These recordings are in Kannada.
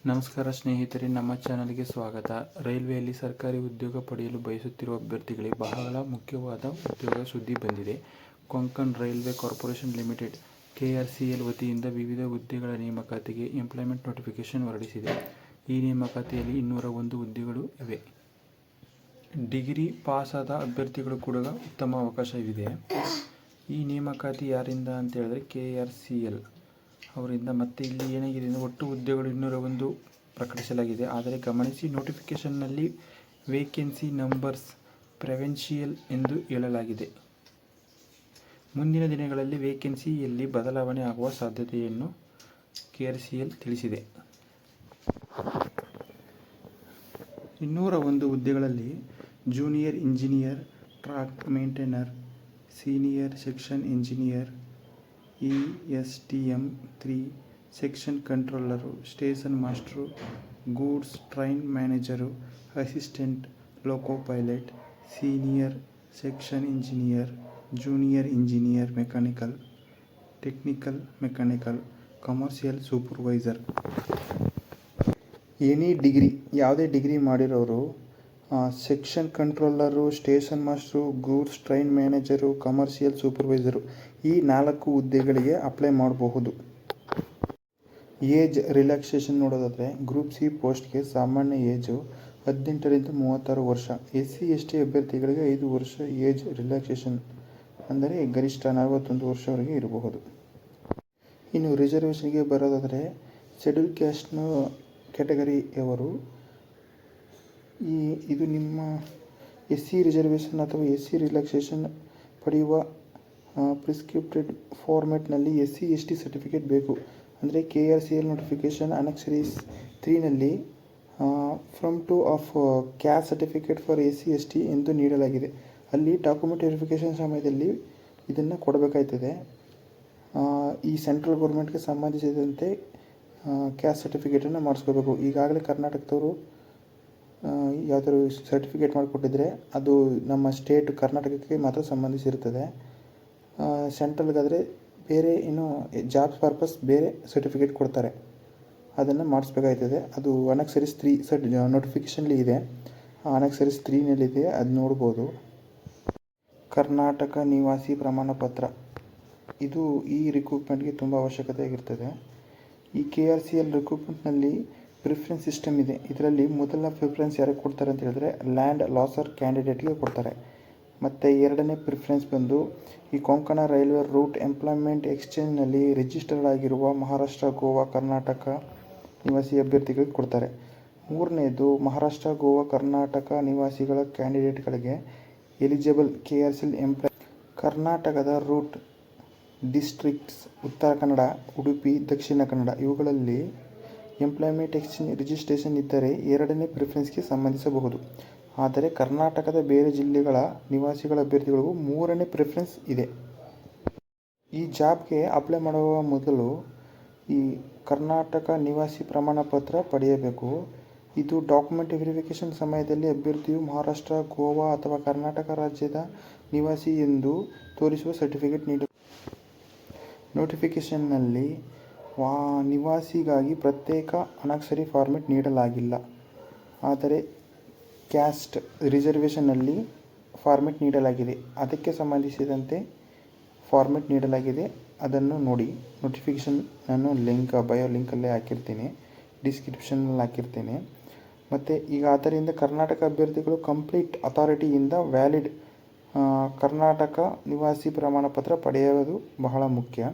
ನಮಸ್ಕಾರ ಸ್ನೇಹಿತರೆ, ನಮ್ಮ ಚಾನಲ್ಗೆ ಸ್ವಾಗತ. ರೈಲ್ವೆಯಲ್ಲಿ ಸರ್ಕಾರಿ ಉದ್ಯೋಗ ಪಡೆಯಲು ಬಯಸುತ್ತಿರುವ ಅಭ್ಯರ್ಥಿಗಳಿಗೆ ಬಹಳ ಮುಖ್ಯವಾದ ಉದ್ಯೋಗ ಸುದ್ದಿ ಬಂದಿದೆ. Konkan railway corporation limited KRCL ವತಿಯಿಂದ ವಿವಿಧ ಹುದ್ದೆಗಳ ನೇಮಕಾತಿಗೆ ಎಂಪ್ಲಾಯ್ಮೆಂಟ್ ನೋಟಿಫಿಕೇಶನ್ ಹೊರಡಿಸಿದೆ. ಈ ನೇಮಕಾತಿಯಲ್ಲಿ 201 ಹುದ್ದೆಗಳು ಇವೆ. ಡಿಗ್ರಿ ಪಾಸಾದ ಅಭ್ಯರ್ಥಿಗಳು ಕೂಡ ಉತ್ತಮ ಅವಕಾಶವಿದೆ. ಈ ನೇಮಕಾತಿ ಯಾರಿಂದ ಅಂತ ಹೇಳಿದ್ರೆ KRCL ಅವರಿಂದ. ಮತ್ತೆ ಇಲ್ಲಿ ಏನಾಗಿದೆ ಅಂದರೆ ಒಟ್ಟು ಹುದ್ದೆಗಳು 201 ಪ್ರಕಟಿಸಲಾಗಿದೆ. ಆದರೆ ಗಮನಿಸಿ, ನೋಟಿಫಿಕೇಷನ್ನಲ್ಲಿ ವೇಕೆನ್ಸಿ ನಂಬರ್ಸ್ ಪ್ರೆವೆನ್ಷಿಯಲ್ ಎಂದು ಹೇಳಲಾಗಿದೆ. ಮುಂದಿನ ದಿನಗಳಲ್ಲಿ ವೇಕೆನ್ಸಿಯಲ್ಲಿ ಬದಲಾವಣೆ ಆಗುವ ಸಾಧ್ಯತೆಯನ್ನು KRCL ತಿಳಿಸಿದೆ. 201 ಹುದ್ದೆಗಳಲ್ಲಿ junior engineer, track maintainer, senior section engineer, ESTM 3, section controller, station master, goods train manager, assistant loco pilot, senior section engineer, junior engineer mechanical, technical mechanical, commercial supervisor. Any degree, ಯಾವುದೇ ಡಿಗ್ರಿ ಮಾಡಿರೋರು section controller, station master, goods train manager, commercial supervisor ಈ 4 ಹುದ್ದೆಗಳಿಗೆ ಅಪ್ಲೈ ಮಾಡಬಹುದು. ಏಜ್ ರಿಲ್ಯಾಕ್ಸೇಷನ್ ನೋಡೋದಾದರೆ ಗ್ರೂಪ್ ಸಿ ಪೋಸ್ಟ್ಗೆ ಸಾಮಾನ್ಯ ಏಜು 18 ರಿಂದ 36 ವರ್ಷ. SC/ST ಅಭ್ಯರ್ಥಿಗಳಿಗೆ 5 ವರ್ಷ ಏಜ್ ರಿಲ್ಯಾಕ್ಸೇಷನ್, ಅಂದರೆ ಗರಿಷ್ಠ 41 ವರ್ಷವರೆಗೆ ಇರಬಹುದು. ಇನ್ನು ರಿಸರ್ವೇಷನ್ಗೆ ಬರೋದಾದರೆ ಶೆಡ್ಯೂಲ್ ಕ್ಯಾಸ್ಟ್ನ ಕ್ಯಾಟಗರಿಯವರು ಇದು ನಿಮ್ಮ SC ರಿಸರ್ವೇಷನ್ ಅಥವಾ SC ರಿಲ್ಯಾಕ್ಸೇಷನ್ ಪಡೆಯುವ ಪ್ರಿಸ್ಕ್ರಿಪ್ಟೆಡ್ ಫಾರ್ಮ್ಯಾಟ್ನಲ್ಲಿ SC/ST ಸರ್ಟಿಫಿಕೇಟ್ ಬೇಕು. ಅಂದರೆ KRCL ನೋಟಿಫಿಕೇಷನ್ ಅನೆಕ್ಸರೀಸ್ 3ನಲ್ಲಿ form two of caste certificate for SC/ST ಎಂದು ನೀಡಲಾಗಿದೆ. ಅಲ್ಲಿ ಡಾಕ್ಯುಮೆಂಟ್ ವೆರಿಫಿಕೇಷನ್ ಸಮಯದಲ್ಲಿ ಇದನ್ನು ಕೊಡಬೇಕಾಯ್ತದೆ. ಈ ಸೆಂಟ್ರಲ್ ಗೌರ್ಮೆಂಟ್ಗೆ ಸಂಬಂಧಿಸಿದಂತೆ ಕ್ಯಾಸ್ಟ್ ಸರ್ಟಿಫಿಕೇಟನ್ನು ಮಾಡಿಸ್ಕೋಬೇಕು. ಈಗಾಗಲೇ ಕರ್ನಾಟಕದವರು ಯಾವುದಾದ್ರು ಸರ್ಟಿಫಿಕೇಟ್ ಮಾಡಿಕೊಟ್ಟಿದ್ರೆ ಅದು ನಮ್ಮ ಸ್ಟೇಟ್ ಕರ್ನಾಟಕಕ್ಕೆ ಮಾತ್ರ ಸಂಬಂಧಿಸಿರ್ತದೆ. ಸೆಂಟ್ರಲ್ಗಾದರೆ ಬೇರೆ ಇನ್ನೂ ಜಾಬ್ಸ್ ಪರ್ಪಸ್ ಬೇರೆ ಸರ್ಟಿಫಿಕೇಟ್ ಕೊಡ್ತಾರೆ, ಅದನ್ನು ಮಾಡಿಸ್ಬೇಕಾಯ್ತದೆ. ಅದು ಅನೆಕ್ಸರೀಸ್ 3 ನೋಟಿಫಿಕೇಷನ್ಲಿ ಇದೆ. ಅನೆಕ್ಸರೀಸ್ 3ನಲ್ಲಿದೆ, ಅದು ನೋಡ್ಬೋದು. ಕರ್ನಾಟಕ ನಿವಾಸಿ ಪ್ರಮಾಣ ಪತ್ರ, ಇದು ಈ ರಿಕ್ರೂಟ್ಮೆಂಟ್ಗೆ ತುಂಬ ಅವಶ್ಯಕತೆಯಾಗಿರ್ತದೆ. ಈ KRCL ರಿಕ್ರೂಟ್ಮೆಂಟ್ನಲ್ಲಿ ಪ್ರಿಫರೆನ್ಸ್ ಸಿಸ್ಟಮ್ ಇದೆ. ಇದರಲ್ಲಿ ಮೊದಲ ಪ್ರಿಫರೆನ್ಸ್ ಯಾರಿಗೆ ಕೊಡ್ತಾರೆ ಅಂತ ಹೇಳಿದ್ರೆ ಲ್ಯಾಂಡ್ ಲಾಸರ್ ಕ್ಯಾಂಡಿಡೇಟ್ಗೆ ಕೊಡ್ತಾರೆ. ಮತ್ತು ಎರಡನೇ ಪ್ರಿಫರೆನ್ಸ್ ಬಂದು ಈ ಕೊಂಕಣ ರೈಲ್ವೆ ರೂಟ್ ಎಂಪ್ಲಾಯ್ಮೆಂಟ್ ಎಕ್ಸ್ಚೇಂಜ್ನಲ್ಲಿ ರಿಜಿಸ್ಟರ್ಡ್ ಆಗಿರುವ ಮಹಾರಾಷ್ಟ್ರ, ಗೋವಾ, ಕರ್ನಾಟಕ ನಿವಾಸಿ ಅಭ್ಯರ್ಥಿಗಳಿಗೆ ಕೊಡ್ತಾರೆ. ಮೂರನೇದು ಮಹಾರಾಷ್ಟ್ರ, ಗೋವಾ, ಕರ್ನಾಟಕ ನಿವಾಸಿಗಳ ಕ್ಯಾಂಡಿಡೇಟ್ಗಳಿಗೆ ಎಲಿಜಿಬಲ್ KRCL ಕರ್ನಾಟಕದ ರೂಟ್ ಡಿಸ್ಟ್ರಿಕ್ಟ್ಸ್ ಉತ್ತರ ಕನ್ನಡ, ಉಡುಪಿ, ದಕ್ಷಿಣ ಕನ್ನಡ ಇವುಗಳಲ್ಲಿ ಎಂಪ್ಲಾಯ್ಮೆಂಟ್ ಎಕ್ಸ್ಚೇಂಜ್ ರಿಜಿಸ್ಟ್ರೇಷನ್ ಇದ್ದರೆ ಎರಡನೇ ಪ್ರಿಫರೆನ್ಸ್ಗೆ ಸಂಬಂಧಿಸಬಹುದು. ಆದರೆ ಕರ್ನಾಟಕದ ಬೇರೆ ಜಿಲ್ಲೆಗಳ ನಿವಾಸಿಗಳ ಅಭ್ಯರ್ಥಿಗಳಿಗೂ 3ನೇ ಪ್ರಿಫರೆನ್ಸ್ ಇದೆ. ಈ ಜಾಬ್ಗೆ ಅಪ್ಲೈ ಮಾಡುವ ಮೊದಲು ಈ ಕರ್ನಾಟಕ ನಿವಾಸಿ ಪ್ರಮಾಣ ಪತ್ರ ಪಡೆಯಬೇಕು. ಇದು ಡಾಕ್ಯುಮೆಂಟ್ ವೆರಿಫಿಕೇಷನ್ ಸಮಯದಲ್ಲಿ ಅಭ್ಯರ್ಥಿಯು ಮಹಾರಾಷ್ಟ್ರ, ಗೋವಾ ಅಥವಾ ಕರ್ನಾಟಕ ರಾಜ್ಯದ ನಿವಾಸಿ ಎಂದು ತೋರಿಸುವ ಸರ್ಟಿಫಿಕೇಟ್ ನೀಡುತ್ತದೆ. ನೋಟಿಫಿಕೇಷನ್ನಲ್ಲಿ ನಿವಾಸಿಗಾಗಿ ಪ್ರತ್ಯೇಕ ಅನಕ್ಷರಿ ಫಾರ್ಮೆಟ್ ನೀಡಲಾಗಿಲ್ಲ. ಆದರೆ ಕ್ಯಾಸ್ಟ್ ರಿಸರ್ವೇಷನ್ನಲ್ಲಿ ಫಾರ್ಮೆಟ್ ನೀಡಲಾಗಿದೆ. ಅದಕ್ಕೆ ಸಂಬಂಧಿಸಿದಂತೆ ಫಾರ್ಮೆಟ್ ನೀಡಲಾಗಿದೆ, ಅದನ್ನು ನೋಡಿ. ನೋಟಿಫಿಕೇಷನ್ ನಾನು ಬಯೋ ಲಿಂಕಲ್ಲೇ ಹಾಕಿರ್ತೀನಿ, ಡಿಸ್ಕ್ರಿಪ್ಷನ್ನಲ್ಲಿ ಹಾಕಿರ್ತೀನಿ. ಮತ್ತು ಈಗ ಆದ್ದರಿಂದ ಕರ್ನಾಟಕ ಅಭ್ಯರ್ಥಿಗಳು ಕಂಪ್ಲೀಟ್ ಅಥಾರಿಟಿಯಿಂದ ವ್ಯಾಲಿಡ್ ಕರ್ನಾಟಕ ನಿವಾಸಿ ಪ್ರಮಾಣ ಪತ್ರ ಪಡೆಯೋದು ಬಹಳ ಮುಖ್ಯ.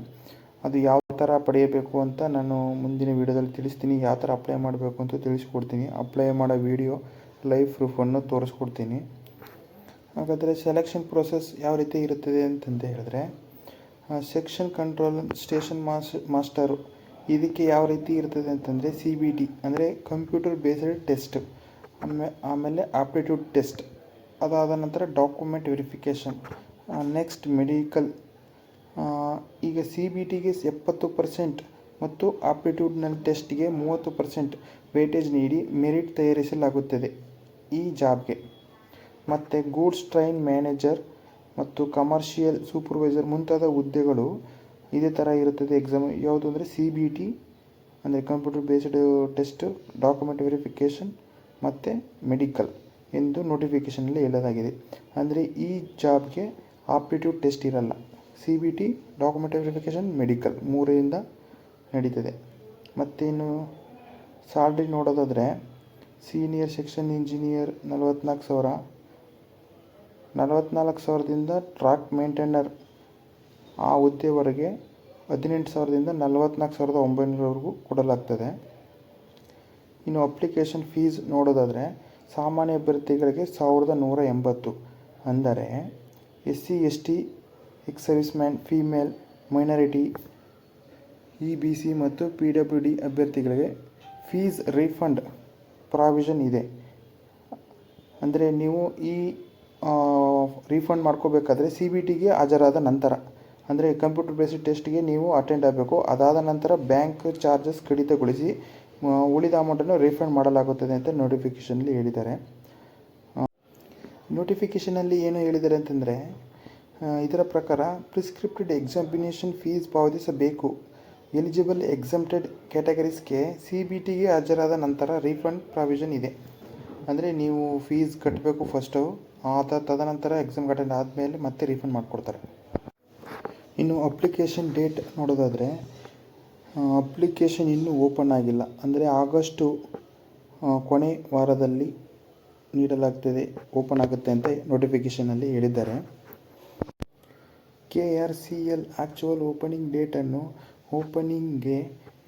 ಅದು ಯಾವ ಥರ ಪಡೆಯಬೇಕು ಅಂತ ನಾನು ಮುಂದಿನ ವೀಡಿಯೋದಲ್ಲಿ ತಿಳಿಸ್ತೀನಿ. ಯಾವ ಥರ ಅಪ್ಲೈ ಮಾಡಬೇಕು ಅಂತ ತಿಳಿಸ್ಕೊಡ್ತೀನಿ. ಅಪ್ಲೈ ಮಾಡೋ ವೀಡಿಯೋ ಲೈವ್ ಪ್ರೂಫನ್ನು ತೋರಿಸ್ಕೊಡ್ತೀನಿ. ಹಾಗಾದರೆ ಸೆಲೆಕ್ಷನ್ ಪ್ರೊಸೆಸ್ ಯಾವ ರೀತಿ ಇರುತ್ತದೆ ಅಂತಂತ ಹೇಳಿದ್ರೆ, ಸೆಕ್ಷನ್ ಕಂಟ್ರೋಲ್, ಸ್ಟೇಷನ್ ಮಾಸ್ಟರು ಇದಕ್ಕೆ ಯಾವ ರೀತಿ ಇರ್ತದೆ ಅಂತಂದರೆ CBT ಅಂದರೆ ಕಂಪ್ಯೂಟರ್ ಬೇಸ್ಡ್ ಟೆಸ್ಟ್, ಆಮೇಲೆ ಆಪ್ಟಿಟ್ಯೂಡ್ ಟೆಸ್ಟ್, ಅದಾದ ನಂತರ ಡಾಕ್ಯುಮೆಂಟ್ ವೆರಿಫಿಕೇಷನ್, ನೆಕ್ಸ್ಟ್ ಮೆಡಿಕಲ್. ಈಗ CBTಗೆ 70% ಮತ್ತು ಆಪ್ಟಿಟ್ಯೂಡ್ನಲ್ ಟೆಸ್ಟ್ಗೆ 30% ವೇಟೇಜ್ ನೀಡಿ ಮೆರಿಟ್ ತಯಾರಿಸಲಾಗುತ್ತದೆ ಈ ಜಾಬ್ಗೆ. ಮತ್ತು ಗೂಡ್ಸ್ ಟ್ರೈನ್ ಮ್ಯಾನೇಜರ್ ಮತ್ತು ಕಮರ್ಷಿಯಲ್ ಸೂಪರ್ವೈಸರ್ ಮುಂತಾದ ಹುದ್ದೆಗಳು ಇದೇ ಥರ ಇರುತ್ತದೆ. ಎಕ್ಸಾಮ್ ಯಾವುದು ಅಂದರೆ CBT ಅಂದರೆ computer based test, document verification ಮತ್ತು ಮೆಡಿಕಲ್ ಎಂದು ನೋಟಿಫಿಕೇಷನಲ್ಲಿ ಹೇಳಲಾಗಿದೆ. ಅಂದರೆ ಈ ಜಾಬ್ಗೆ ಆಪ್ಟಿಟ್ಯೂಡ್ ಟೆಸ್ಟ್ ಇರಲ್ಲ. CBT, ಡಾಕ್ಯುಮೆಂಟ್ ವೆರಿಫಿಕೇಷನ್, ಮೆಡಿಕಲ್ ಮೂರರಿಂದ ನಡೀತದೆ. ಮತ್ತು ಇನ್ನು ಸ್ಯಾಲ್ರಿ ನೋಡೋದಾದರೆ ಸೀನಿಯರ್ ಸೆಕ್ಷನ್ ಇಂಜಿನಿಯರ್ 44,000, 44,000ದಿಂದ ಟ್ರ್ಯಾಕ್ ಮೇಂಟೈನರ್ ಆ ಹುದ್ದೆವರೆಗೆ 18,000ದಿಂದ 44,900ವರೆಗೂ ಕೊಡಲಾಗ್ತದೆ. ಇನ್ನು ಅಪ್ಲಿಕೇಶನ್ ಫೀಸ್ ನೋಡೋದಾದರೆ ಸಾಮಾನ್ಯ ಅಭ್ಯರ್ಥಿಗಳಿಗೆ 1,180. ಅಂದರೆ SC, ST, ex service man, female, minority, EBC ಮತ್ತು PWD ಅಭ್ಯರ್ಥಿಗಳಿಗೆ ಫೀಸ್ ರೀಫಂಡ್ ಪ್ರಾವಿಷನ್ ಇದೆ. ಅಂದರೆ ನೀವು ಈ ರೀಫಂಡ್ ಮಾಡ್ಕೋಬೇಕಾದ್ರೆ CBTಗೆ ಹಾಜರಾದ ನಂತರ, ಅಂದರೆ ಕಂಪ್ಯೂಟರ್ ಬೇಸ್ಡ್ ಟೆಸ್ಟ್ಗೆ ನೀವು ಅಟೆಂಡ್ ಆಗಬೇಕು. ಅದಾದ ನಂತರ ಬ್ಯಾಂಕ್ ಚಾರ್ಜಸ್ ಕಡಿತಗೊಳಿಸಿ ಉಳಿದ ಅಮೌಂಟನ್ನು ರೀಫಂಡ್ ಮಾಡಲಾಗುತ್ತದೆ ಅಂತ ನೋಟಿಫಿಕೇಷನಲ್ಲಿ ಹೇಳಿದ್ದಾರೆ. ನೋಟಿಫಿಕೇಷನಲ್ಲಿ ಏನು ಹೇಳಿದ್ದಾರೆ ಅಂತಂದರೆ, ಇದರ ಪ್ರಕಾರ ಪ್ರಿಸ್ಕ್ರಿಪ್ಟೆಡ್ ಎಕ್ಸಾಮಿನೇಷನ್ ಫೀಸ್ ಪಾವತಿಸಬೇಕು. ಎಲಿಜಿಬಲ್ ಎಕ್ಸಮ್ಟೆಡ್ ಕ್ಯಾಟಗರೀಸ್ಗೆ CBTಗೆ ಹಾಜರಾದ ನಂತರ ರೀಫಂಡ್ ಪ್ರಾವಿಷನ್ ಇದೆ. ಅಂದರೆ ನೀವು ಫೀಸ್ ಕಟ್ಟಬೇಕು ಫಸ್ಟು, ತದನಂತರ ಎಕ್ಸಾಮ್ ಅಟೆಂಡ್ ಆದಮೇಲೆ ಮತ್ತೆ ರೀಫಂಡ್ ಮಾಡಿಕೊಡ್ತಾರೆ. ಇನ್ನು ಅಪ್ಲಿಕೇಶನ್ ಡೇಟ್ ನೋಡೋದಾದರೆ ಅಪ್ಲಿಕೇಶನ್ ಇನ್ನೂ ಓಪನ್ ಆಗಿಲ್ಲ. ಅಂದರೆ ಆಗಸ್ಟು ಕೊನೆ ವಾರದಲ್ಲಿ ನೀಡಲಾಗ್ತದೆ, ಓಪನ್ ಆಗುತ್ತೆ ಅಂತ ನೋಟಿಫಿಕೇಷನಲ್ಲಿ ಹೇಳಿದ್ದಾರೆ. KRCL ಆ್ಯಕ್ಚುವಲ್ ಓಪನಿಂಗ್ ಡೇಟನ್ನು ಓಪನಿಂಗ್ಗೆ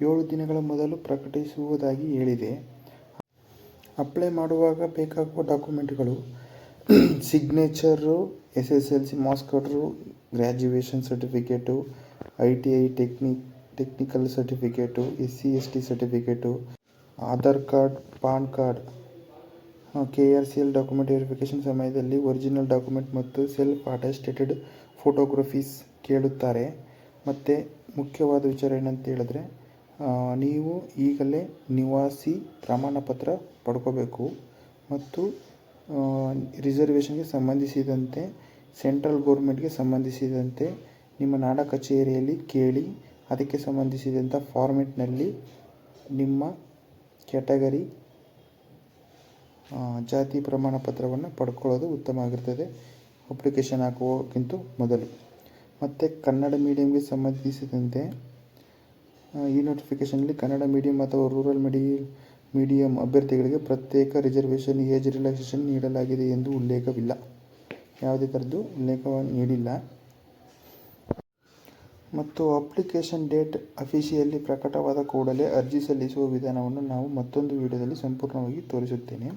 7 ದಿನಗಳ ಮೊದಲು ಪ್ರಕಟಿಸುವುದಾಗಿ ಹೇಳಿದೆ. ಅಪ್ಲೈ ಮಾಡುವಾಗ ಬೇಕಾಗುವ ಡಾಕ್ಯುಮೆಂಟ್ಗಳು signature, SSLC marks card, graduation certificate, ITI technical certificate, SC ST certificate, Aadhaar card, PAN card. KRCL document verification ಸಮಯದಲ್ಲಿ ಒರಿಜಿನಲ್ ಡಾಕ್ಯುಮೆಂಟ್ ಮತ್ತು ಸೆಲ್ಫ್ ಅಟೆಸ್ಟೆಡ್ ಫೋಟೋಗ್ರಫೀಸ್ ಕೇಳುತ್ತಾರೆ. ಮತ್ತು ಮುಖ್ಯವಾದ ವಿಚಾರ ಏನಂತ ಹೇಳಿದ್ರೆ, ನೀವು ಈಗಲೇ ನಿವಾಸಿ ಪ್ರಮಾಣಪತ್ರ ಪಡ್ಕೋಬೇಕು. ಮತ್ತು ರಿಸರ್ವೇಷನ್ಗೆ ಸಂಬಂಧಿಸಿದಂತೆ ಸೆಂಟ್ರಲ್ ಗೌರ್ಮೆಂಟ್ಗೆ ಸಂಬಂಧಿಸಿದಂತೆ ನಿಮ್ಮ ನಾಡ ಕಚೇರಿಯಲ್ಲಿ ಕೇಳಿ ಅದಕ್ಕೆ ಸಂಬಂಧಿಸಿದಂಥ ಫಾರ್ಮೆಟ್ನಲ್ಲಿ ನಿಮ್ಮ ಕ್ಯಾಟಗರಿ ಜಾತಿ ಪ್ರಮಾಣ ಪತ್ರವನ್ನು ಪಡ್ಕೊಳ್ಳೋದು ಉತ್ತಮ ಆಗಿರ್ತದೆ ಅಪ್ಲಿಕೇಶನ್ ಹಾಕುವಕ್ಕಿಂತ ಮೊದಲು. ಮತ್ತು ಕನ್ನಡ ಮೀಡಿಯಂಗೆ ಸಂಬಂಧಿಸಿದಂತೆ ಈ ನೋಟಿಫಿಕೇಷನಲ್ಲಿ ಕನ್ನಡ ಮೀಡಿಯಂ ಅಥವಾ ರೂರಲ್ ಮೀಡಿಯಂ ಅಭ್ಯರ್ಥಿಗಳಿಗೆ ಪ್ರತ್ಯೇಕ ರಿಸರ್ವೇಷನ್ ಏಜ್ ರಿಲ್ಯಾಕ್ಸೇಷನ್ ನೀಡಲಾಗಿದೆ ಎಂದು ಉಲ್ಲೇಖವಿಲ್ಲ. ಯಾವುದೇ ಥರದ್ದು ಉಲ್ಲೇಖವನ್ನು ನೀಡಿಲ್ಲ. ಮತ್ತು ಅಪ್ಲಿಕೇಶನ್ ಡೇಟ್ ಅಫಿಷಿಯಲಿ ಪ್ರಕಟವಾದ ಕೂಡಲೇ ಅರ್ಜಿ ಸಲ್ಲಿಸುವ ವಿಧಾನವನ್ನು ನಾವು ಮತ್ತೊಂದು ವಿಡಿಯೋದಲ್ಲಿ ಸಂಪೂರ್ಣವಾಗಿ ತೋರಿಸುತ್ತೇನೆ.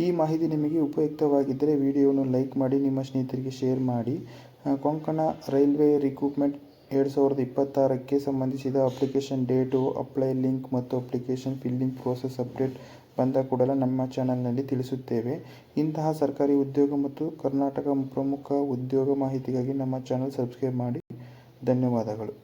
ಈ ಮಾಹಿತಿ ನಿಮಗೆ ಉಪಯುಕ್ತವಾಗಿದ್ದರೆ ವಿಡಿಯೋವನ್ನು ಲೈಕ್ ಮಾಡಿ, ನಿಮ್ಮ ಸ್ನೇಹಿತರಿಗೆ ಶೇರ್ ಮಾಡಿ. ಕೊಂಕಣ ರೈಲ್ವೆ ರಿಕ್ರೂಟ್ಮೆಂಟ್ 2026ಕ್ಕೆ ಸಂಬಂಧಿಸಿದ ಅಪ್ಲಿಕೇಶನ್ ಡೇಟು, ಅಪ್ಲೈ ಲಿಂಕ್ ಮತ್ತು ಅಪ್ಲಿಕೇಶನ್ ಫಿಲ್ಲಿಂಗ್ ಪ್ರೋಸೆಸ್ ಅಪ್ಡೇಟ್ ಬಂದ ಕೂಡಲೇ ನಮ್ಮ ಚಾನಲ್ನಲ್ಲಿ ತಿಳಿಸುತ್ತೇವೆ. ಇಂತಹ ಸರ್ಕಾರಿ ಉದ್ಯೋಗ ಮತ್ತು ಕರ್ನಾಟಕ ಪ್ರಮುಖ ಉದ್ಯೋಗ ಮಾಹಿತಿಗಾಗಿ ನಮ್ಮ ಚಾನಲ್ ಸಬ್ಸ್ಕ್ರೈಬ್ ಮಾಡಿ. ಧನ್ಯವಾದಗಳು.